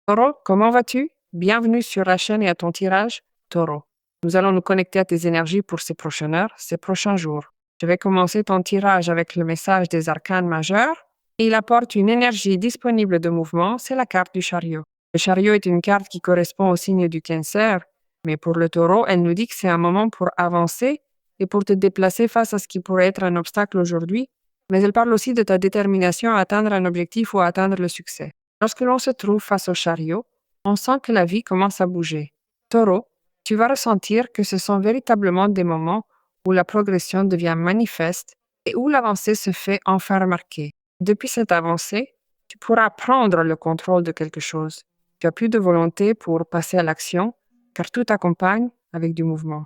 Taureau, comment vas-tu? Bienvenue sur la chaîne et à ton tirage, Taureau. Nous allons nous connecter à tes énergies pour ces prochaines heures, ces prochains jours. Je vais commencer ton tirage avec le message des arcanes majeurs. Il apporte une énergie disponible de mouvement, c'est la carte du chariot. Le chariot est une carte qui correspond au signe du Cancer, mais pour le Taureau, elle nous dit que c'est un moment pour avancer et pour te déplacer face à ce qui pourrait être un obstacle aujourd'hui, mais elle parle aussi de ta détermination à atteindre un objectif ou à atteindre le succès. Lorsque l'on se trouve face au chariot, on sent que la vie commence à bouger. Taureau, tu vas ressentir que ce sont véritablement des moments où la progression devient manifeste et où l'avancée se fait enfin remarquer. Depuis cette avancée, tu pourras prendre le contrôle de quelque chose. Tu as plus de volonté pour passer à l'action, car tout t'accompagne avec du mouvement.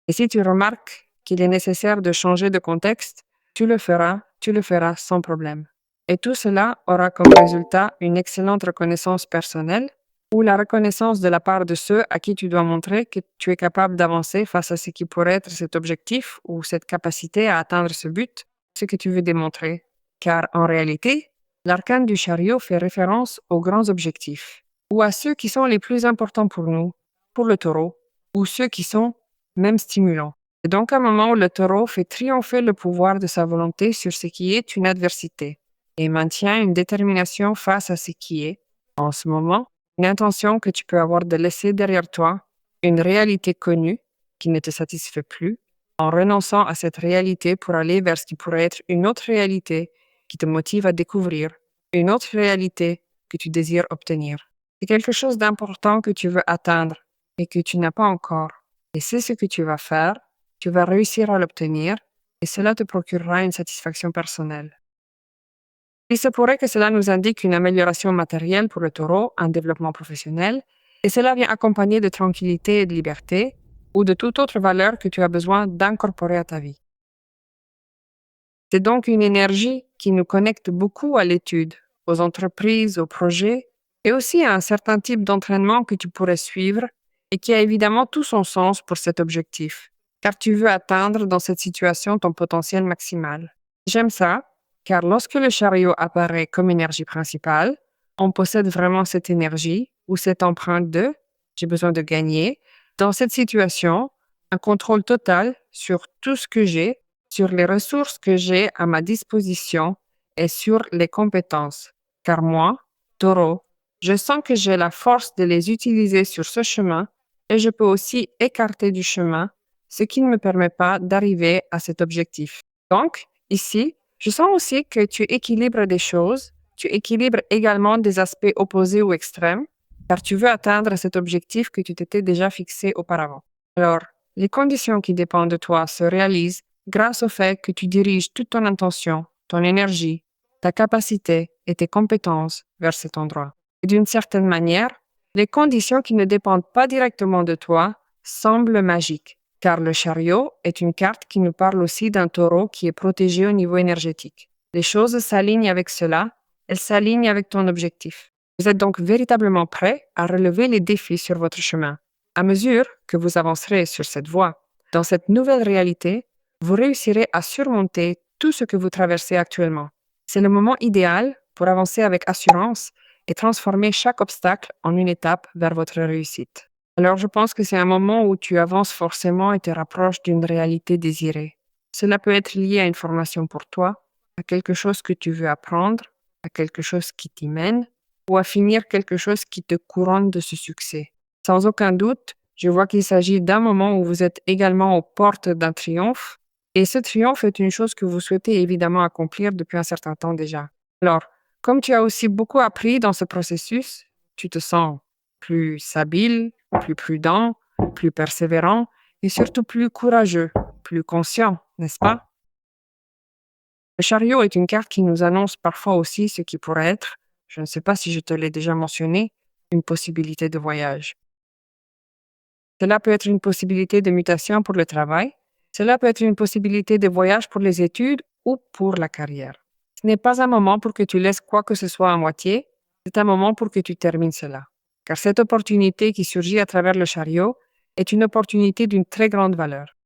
Et si tu remarques qu'il est nécessaire de changer de contexte, tu le feras sans problème. Et tout cela aura comme résultat une excellente reconnaissance personnelle ou la reconnaissance de la part de ceux à qui tu dois montrer que tu es capable d'avancer face à ce qui pourrait être cet objectif ou cette capacité à atteindre ce but, ce que tu veux démontrer. Car en réalité, l'arcane du chariot fait référence aux grands objectifs ou à ceux qui sont les plus importants pour nous, pour le taureau, ou ceux qui sont même stimulants. C'est donc un moment où le taureau fait triompher le pouvoir de sa volonté sur ce qui est une adversité et maintient une détermination face à ce qui est, en ce moment, une intention que tu peux avoir de laisser derrière toi, une réalité connue qui ne te satisfait plus, en renonçant à cette réalité pour aller vers ce qui pourrait être une autre réalité qui te motive à découvrir, une autre réalité que tu désires obtenir. C'est quelque chose d'important que tu veux atteindre et que tu n'as pas encore. Et c'est ce que tu vas faire, tu vas réussir à l'obtenir et cela te procurera une satisfaction personnelle. Il se pourrait que cela nous indique une amélioration matérielle pour le taureau, un développement professionnel, et cela vient accompagné de tranquillité et de liberté ou de toute autre valeur que tu as besoin d'incorporer à ta vie. C'est donc une énergie qui nous connecte beaucoup à l'étude, aux entreprises, aux projets et aussi à un certain type d'entraînement que tu pourrais suivre et qui a évidemment tout son sens pour cet objectif, car tu veux atteindre dans cette situation ton potentiel maximal. J'aime ça, car lorsque le chariot apparaît comme énergie principale, on possède vraiment cette énergie ou cette empreinte de j'ai besoin de gagner. Dans cette situation, un contrôle total sur tout ce que j'ai, sur les ressources que j'ai à ma disposition et sur les compétences. Car moi, taureau, je sens que j'ai la force de les utiliser sur ce chemin et je peux aussi écarter du chemin, ce qui ne me permet pas d'arriver à cet objectif. Donc, ici, je sens aussi que tu équilibres des choses, tu équilibres également des aspects opposés ou extrêmes, car tu veux atteindre cet objectif que tu t'étais déjà fixé auparavant. Alors, les conditions qui dépendent de toi se réalisent grâce au fait que tu diriges toute ton intention, ton énergie, ta capacité et tes compétences vers cet endroit. Et d'une certaine manière, les conditions qui ne dépendent pas directement de toi semblent magiques, car le chariot est une carte qui nous parle aussi d'un taureau qui est protégé au niveau énergétique. Les choses s'alignent avec cela, elles s'alignent avec ton objectif. Vous êtes donc véritablement prêt à relever les défis sur votre chemin. À mesure que vous avancerez sur cette voie, dans cette nouvelle réalité, vous réussirez à surmonter tout ce que vous traversez actuellement. C'est le moment idéal pour avancer avec assurance et transformer chaque obstacle en une étape vers votre réussite. Alors je pense que c'est un moment où tu avances forcément et te rapproches d'une réalité désirée. Cela peut être lié à une formation pour toi, à quelque chose que tu veux apprendre, à quelque chose qui t'y mène, ou à finir quelque chose qui te couronne de ce succès. Sans aucun doute, je vois qu'il s'agit d'un moment où vous êtes également aux portes d'un triomphe, et ce triomphe est une chose que vous souhaitez évidemment accomplir depuis un certain temps déjà. Alors, comme tu as aussi beaucoup appris dans ce processus, tu te sens plus habile, plus prudent, plus persévérant et surtout plus courageux, plus conscient, n'est-ce pas? Le chariot est une carte qui nous annonce parfois aussi ce qui pourrait être, je ne sais pas si je te l'ai déjà mentionné, une possibilité de voyage. Cela peut être une possibilité de mutation pour le travail, cela peut être une possibilité de voyage pour les études ou pour la carrière. Ce n'est pas un moment pour que tu laisses quoi que ce soit à moitié, c'est un moment pour que tu termines cela. Car cette opportunité qui surgit à travers le chariot est une opportunité d'une très grande valeur.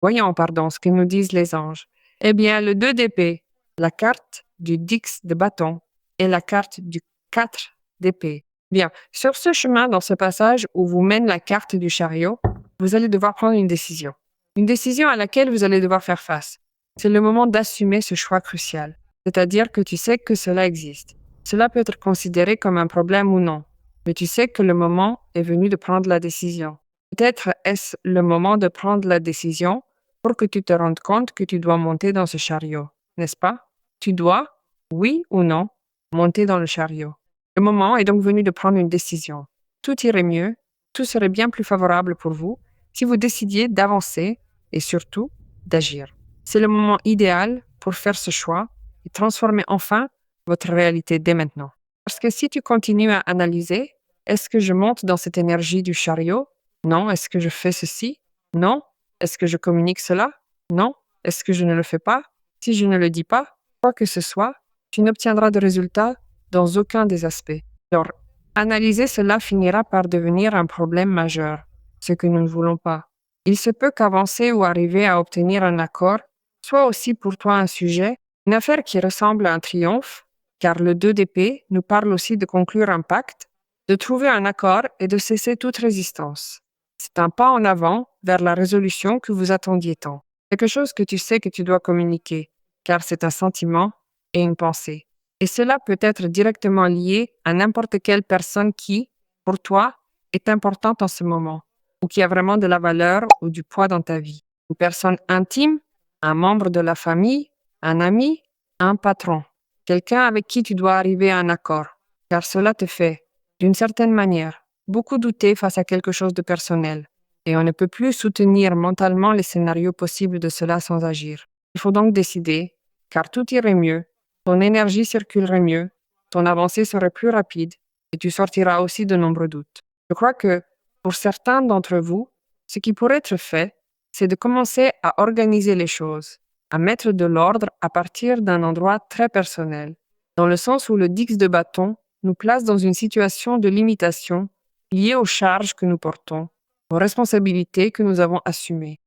Voyons, pardon, ce que nous disent les anges. Eh bien, le 2 d'épée, la carte du Dix de bâton, et la carte du 4 d'épée. Bien, sur ce chemin, dans ce passage où vous mène la carte du chariot, vous allez devoir prendre une décision. Une décision à laquelle vous allez devoir faire face. C'est le moment d'assumer ce choix crucial. C'est-à-dire que tu sais que cela existe. Cela peut être considéré comme un problème ou non, mais tu sais que le moment est venu de prendre la décision. Peut-être est-ce le moment de prendre la décision pour que tu te rendes compte que tu dois monter dans ce chariot, n'est-ce pas? Tu dois, oui ou non, monter dans le chariot. Le moment est donc venu de prendre une décision. Tout irait mieux, tout serait bien plus favorable pour vous si vous décidiez d'avancer et surtout d'agir. C'est le moment idéal pour faire ce choix et transformer enfin votre réalité dès maintenant. Parce que si tu continues à analyser, est-ce que je monte dans cette énergie du chariot? Non. Est-ce que je fais ceci? Non. Est-ce que je communique cela? Non. Est-ce que je ne le fais pas? Si je ne le dis pas, quoi que ce soit, tu n'obtiendras de résultats dans aucun des aspects. Alors, analyser cela finira par devenir un problème majeur, ce que nous ne voulons pas. Il se peut qu'avancer ou arriver à obtenir un accord soit aussi pour toi un sujet, une affaire qui ressemble à un triomphe, car le 2 d'épée nous parle aussi de conclure un pacte, de trouver un accord et de cesser toute résistance. C'est un pas en avant vers la résolution que vous attendiez tant. Quelque chose que tu sais que tu dois communiquer, car c'est un sentiment et une pensée. Et cela peut être directement lié à n'importe quelle personne qui, pour toi, est importante en ce moment, ou qui a vraiment de la valeur ou du poids dans ta vie. Une personne intime, un membre de la famille, un ami, un patron, quelqu'un avec qui tu dois arriver à un accord, car cela te fait, d'une certaine manière, beaucoup douter face à quelque chose de personnel, et on ne peut plus soutenir mentalement les scénarios possibles de cela sans agir. Il faut donc décider, car tout irait mieux, ton énergie circulerait mieux, ton avancée serait plus rapide, et tu sortiras aussi de nombreux doutes. Je crois que, pour certains d'entre vous, ce qui pourrait être fait, c'est de commencer à organiser les choses, à mettre de l'ordre à partir d'un endroit très personnel, dans le sens où le 10 de bâton nous place dans une situation de limitation liée aux charges que nous portons, aux responsabilités que nous avons assumées.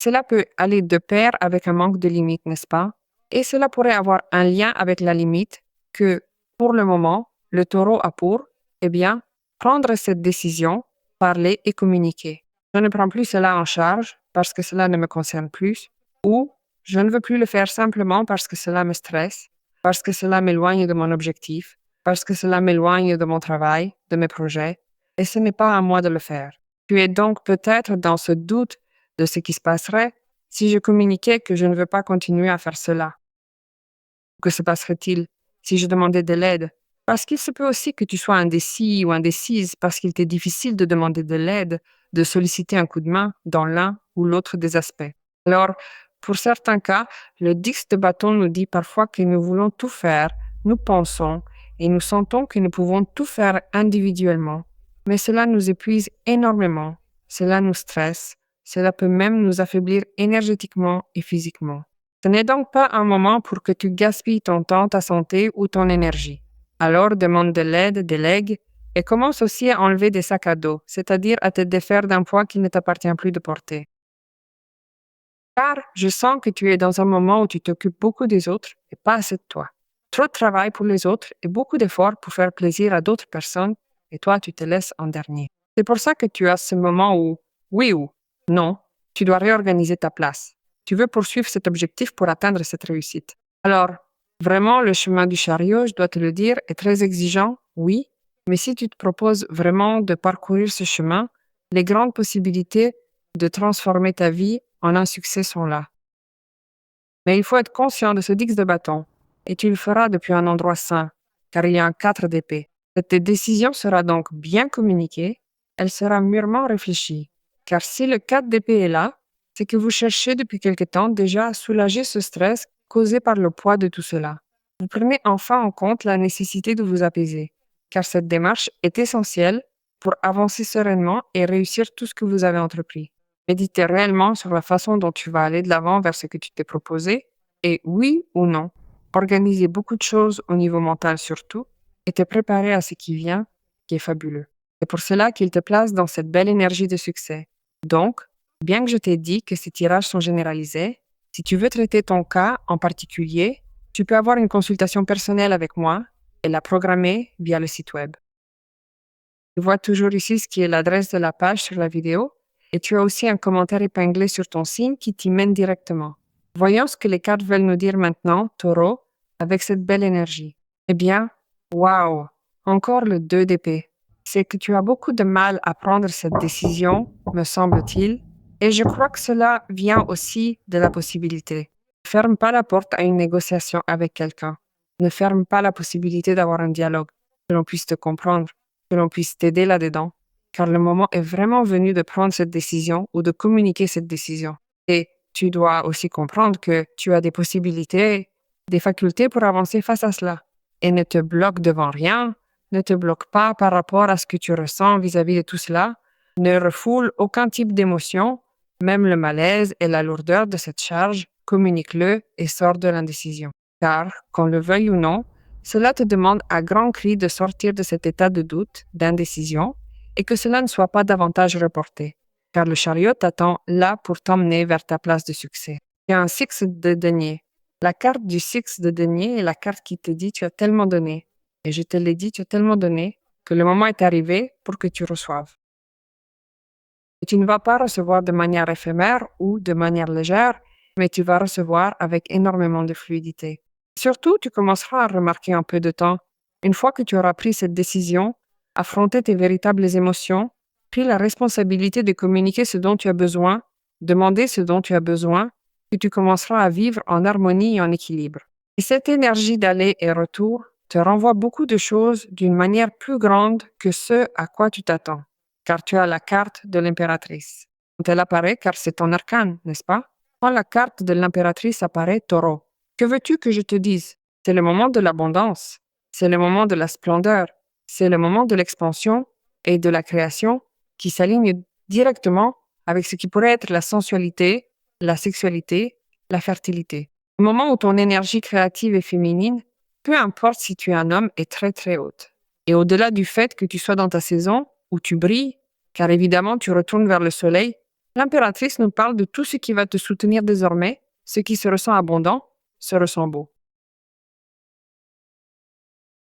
Cela peut aller de pair avec un manque de limite, n'est-ce pas? Et cela pourrait avoir un lien avec la limite que, pour le moment, le taureau a pour, eh bien, prendre cette décision, parler et communiquer. Je ne prends plus cela en charge parce que cela ne me concerne plus, ou je ne veux plus le faire simplement parce que cela me stresse, parce que cela m'éloigne de mon objectif, parce que cela m'éloigne de mon travail, de mes projets, et ce n'est pas à moi de le faire. Tu es donc peut-être dans ce doute de ce qui se passerait si je communiquais que je ne veux pas continuer à faire cela. Que se passerait-il si je demandais de l'aide? Parce qu'il se peut aussi que tu sois indécis ou indécise parce qu'il t'est difficile de demander de l'aide, de solliciter un coup de main dans l'un ou l'autre des aspects. Alors, pour certains cas, le 10 de bâton nous dit parfois que nous voulons tout faire, nous pensons et nous sentons que nous pouvons tout faire individuellement. Mais cela nous épuise énormément, cela nous stresse, cela peut même nous affaiblir énergétiquement et physiquement. Ce n'est donc pas un moment pour que tu gaspilles ton temps, ta santé ou ton énergie. Alors demande de l'aide, délègue et commence aussi à enlever des sacs à dos, c'est-à-dire à te défaire d'un poids qui ne t'appartient plus de porter. Car je sens que tu es dans un moment où tu t'occupes beaucoup des autres et pas assez de toi. Trop de travail pour les autres et beaucoup d'efforts pour faire plaisir à d'autres personnes et toi tu te laisses en dernier. C'est pour ça que tu as ce moment où, oui ou non, tu dois réorganiser ta place. Tu veux poursuivre cet objectif pour atteindre cette réussite. Alors, vraiment, le chemin du chariot, je dois te le dire, est très exigeant, oui, mais si tu te proposes vraiment de parcourir ce chemin, les grandes possibilités de transformer ta vie en un succès sont là. Mais il faut être conscient de ce 10 de bâton, et tu le feras depuis un endroit sain, car il y a un 4 d'épée. Cette décision sera donc bien communiquée, elle sera mûrement réfléchie, car si le 4 d'épée est là, c'est que vous cherchez depuis quelque temps déjà à soulager ce stress causé par le poids de tout cela. Vous prenez enfin en compte la nécessité de vous apaiser, car cette démarche est essentielle pour avancer sereinement et réussir tout ce que vous avez entrepris. Méditez réellement sur la façon dont tu vas aller de l'avant vers ce que tu t'es proposé, et oui ou non, organisez beaucoup de choses au niveau mental surtout, et te préparer à ce qui vient, qui est fabuleux. C'est pour cela qu'il te place dans cette belle énergie de succès. Donc, bien que je t'ai dit que ces tirages sont généralisés, si tu veux traiter ton cas en particulier, Tu peux avoir une consultation personnelle avec moi et la programmer via le site web. Tu vois toujours ici ce qui est l'adresse de la page sur la vidéo et tu as aussi un commentaire épinglé sur ton signe qui t'y mène directement. Voyons ce que les cartes veulent nous dire maintenant, Taureau, avec cette belle énergie. Eh bien, waouh, encore le 2 d'épée. C'est que tu as beaucoup de mal à prendre cette décision, me semble-t-il, et je crois que cela vient aussi de la possibilité. Ne ferme pas la porte à une négociation avec quelqu'un. Ne ferme pas la possibilité d'avoir un dialogue, que l'on puisse te comprendre, que l'on puisse t'aider là-dedans, car le moment est vraiment venu de prendre cette décision ou de communiquer cette décision. Et tu dois aussi comprendre que tu as des possibilités, des facultés pour avancer face à cela. Et ne te bloque devant rien, ne te bloque pas par rapport à ce que tu ressens vis-à-vis de tout cela, ne refoule aucun type d'émotion, même le malaise et la lourdeur de cette charge, communique-le et sors de l'indécision. Car, qu'on le veuille ou non, cela te demande à grands cris de sortir de cet état de doute, d'indécision, et que cela ne soit pas davantage reporté, car le chariot t'attend là pour t'emmener vers ta place de succès. Il y a un six de denier. La carte du six de denier est la carte qui te dit tu as tellement donné. Et je te l'ai dit, tu as tellement donné que le moment est arrivé pour que tu reçoives. Et tu ne vas pas recevoir de manière éphémère ou de manière légère, mais tu vas recevoir avec énormément de fluidité. Surtout, tu commenceras à remarquer en peu de temps, une fois que tu auras pris cette décision, affronter tes véritables émotions, pris la responsabilité de communiquer ce dont tu as besoin, demander ce dont tu as besoin, que tu commenceras à vivre en harmonie et en équilibre. Et cette énergie d'aller et retour te renvoie beaucoup de choses d'une manière plus grande que ce à quoi tu t'attends, car tu as la carte de l'impératrice. Quand elle apparaît, car c'est ton arcane, n'est-ce pas? Quand la carte de l'impératrice apparaît, Taureau, que veux-tu que je te dise? C'est le moment de l'abondance, c'est le moment de la splendeur, c'est le moment de l'expansion et de la création qui s'aligne directement avec ce qui pourrait être la sensualité, la sexualité, la fertilité. Le moment où ton énergie créative et féminine, peu importe si tu es un homme, est très très haute. Et au-delà du fait que tu sois dans ta saison où tu brilles, car évidemment tu retournes vers le soleil, l'impératrice nous parle de tout ce qui va te soutenir désormais, ce qui se ressent abondant, se ressent beau.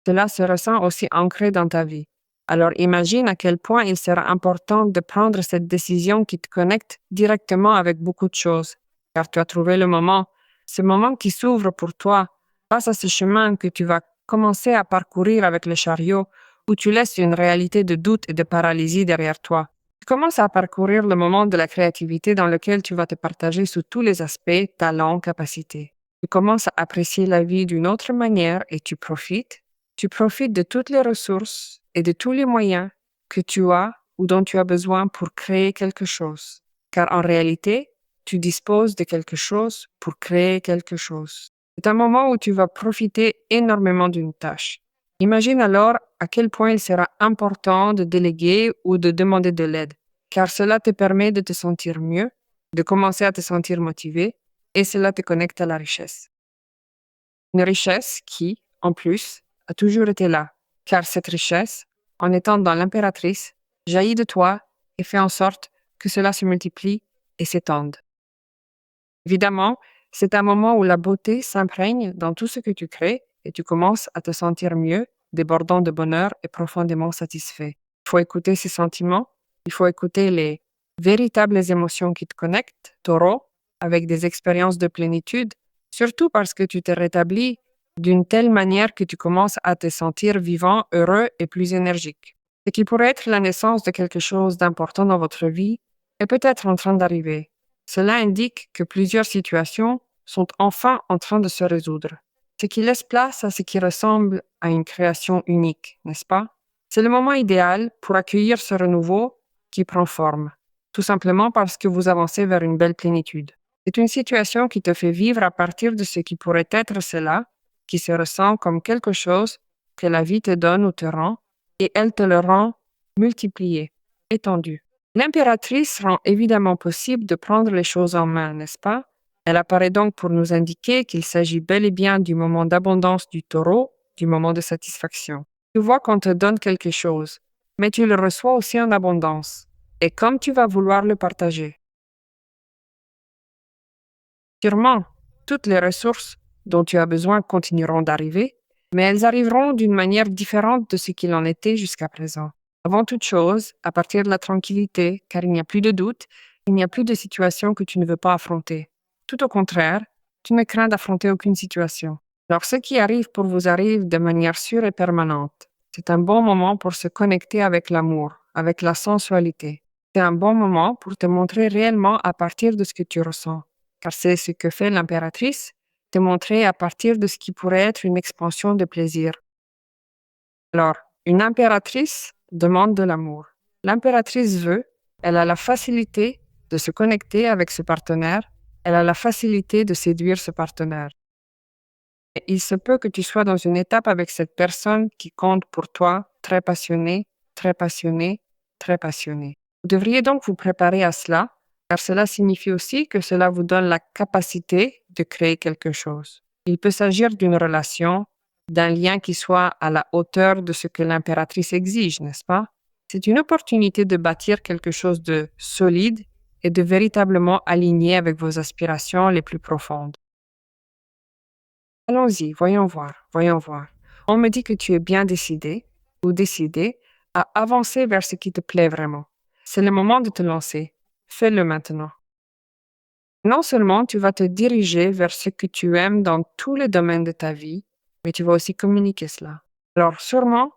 Cela se ressent aussi ancré dans ta vie. Alors imagine à quel point il sera important de prendre cette décision qui te connecte directement avec beaucoup de choses, car tu as trouvé le moment, ce moment qui s'ouvre pour toi, face à ce chemin que tu vas commencer à parcourir avec le chariot, où tu laisses une réalité de doute et de paralysie derrière toi. Tu commences à parcourir le moment de la créativité dans lequel tu vas te partager sous tous les aspects, talents, capacités. Tu commences à apprécier la vie d'une autre manière et tu profites de toutes les ressources et de tous les moyens que tu as ou dont tu as besoin pour créer quelque chose. Car en réalité, tu disposes de quelque chose pour créer quelque chose. C'est un moment où tu vas profiter énormément d'une tâche. Imagine alors à quel point il sera important de déléguer ou de demander de l'aide, car cela te permet de te sentir mieux, de commencer à te sentir motivé, et cela te connecte à la richesse. Une richesse qui, en plus, a toujours été là, car cette richesse, en étant dans l'impératrice, jaillit de toi et fait en sorte que cela se multiplie et s'étende. Évidemment, c'est un moment où la beauté s'imprègne dans tout ce que tu crées et tu commences à te sentir mieux, débordant de bonheur et profondément satisfait. Il faut écouter ces sentiments, il faut écouter les véritables émotions qui te connectent, Taureau, avec des expériences de plénitude, surtout parce que tu te rétablis d'une telle manière que tu commences à te sentir vivant, heureux et plus énergique. Ce qui pourrait être la naissance de quelque chose d'important dans votre vie est peut-être en train d'arriver. Cela indique que plusieurs situations sont enfin en train de se résoudre, ce qui laisse place à ce qui ressemble à une création unique, n'est-ce pas? C'est le moment idéal pour accueillir ce renouveau qui prend forme, tout simplement parce que vous avancez vers une belle plénitude. C'est une situation qui te fait vivre à partir de ce qui pourrait être cela, qui se ressent comme quelque chose que la vie te donne ou te rend, et elle te le rend multiplié, étendu. L'impératrice rend évidemment possible de prendre les choses en main, n'est-ce pas? Elle apparaît donc pour nous indiquer qu'il s'agit bel et bien du moment d'abondance du taureau, du moment de satisfaction. Tu vois qu'on te donne quelque chose, mais tu le reçois aussi en abondance, et comme tu vas vouloir le partager. Sûrement, toutes les ressources dont tu as besoin continueront d'arriver, mais elles arriveront d'une manière différente de ce qu'il en était jusqu'à présent. Avant toute chose, à partir de la tranquillité, car il n'y a plus de doute, il n'y a plus de situation que tu ne veux pas affronter. Tout au contraire, tu ne crains d'affronter aucune situation. Alors ce qui arrive pour vous arrive de manière sûre et permanente. C'est un bon moment pour se connecter avec l'amour, avec la sensualité. C'est un bon moment pour te montrer réellement à partir de ce que tu ressens, car c'est ce que fait l'impératrice, te montrer à partir de ce qui pourrait être une expansion de plaisir. Alors, une impératrice demande de l'amour. L'impératrice veut, elle a la facilité de se connecter avec ce partenaire, elle a la facilité de séduire ce partenaire. Et il se peut que tu sois dans une étape avec cette personne qui compte pour toi, très passionnée, très passionnée, très passionnée. Vous devriez donc vous préparer à cela, car cela signifie aussi que cela vous donne la capacité de créer quelque chose. Il peut s'agir d'une relation, d'un lien qui soit à la hauteur de ce que l'impératrice exige, n'est-ce pas? C'est une opportunité de bâtir quelque chose de solide et de véritablement aligné avec vos aspirations les plus profondes. Allons-y, voyons voir, voyons voir. On me dit que tu es bien décidé ou décidé à avancer vers ce qui te plaît vraiment. C'est le moment de te lancer. Fais-le maintenant. Non seulement tu vas te diriger vers ce que tu aimes dans tous les domaines de ta vie, mais tu vas aussi communiquer cela. Alors sûrement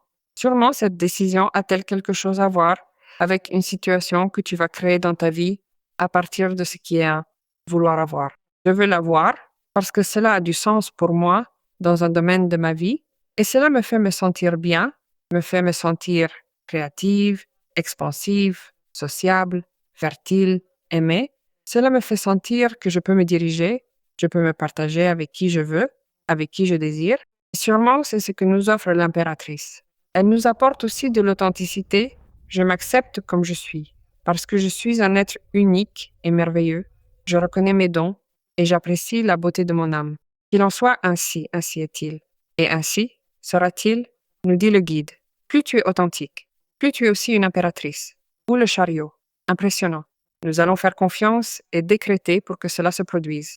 cette décision a-t-elle quelque chose à voir avec une situation que tu vas créer dans ta vie à partir de ce qui est à vouloir avoir. Je veux l'avoir parce que cela a du sens pour moi dans un domaine de ma vie et cela me fait me sentir bien, me fait me sentir créative, expansive, sociable, fertile, aimée. Cela me fait sentir que je peux me diriger, je peux me partager avec qui je veux, avec qui je désire. Et sûrement, c'est ce que nous offre l'impératrice. Elle nous apporte aussi de l'authenticité. Je m'accepte comme je suis, parce que je suis un être unique et merveilleux. Je reconnais mes dons et j'apprécie la beauté de mon âme. Qu'il en soit ainsi, ainsi est-il. Et ainsi sera-t-il, nous dit le guide. Plus tu es authentique, plus tu es aussi une impératrice. Ou le chariot. Impressionnant. Nous allons faire confiance et décréter pour que cela se produise.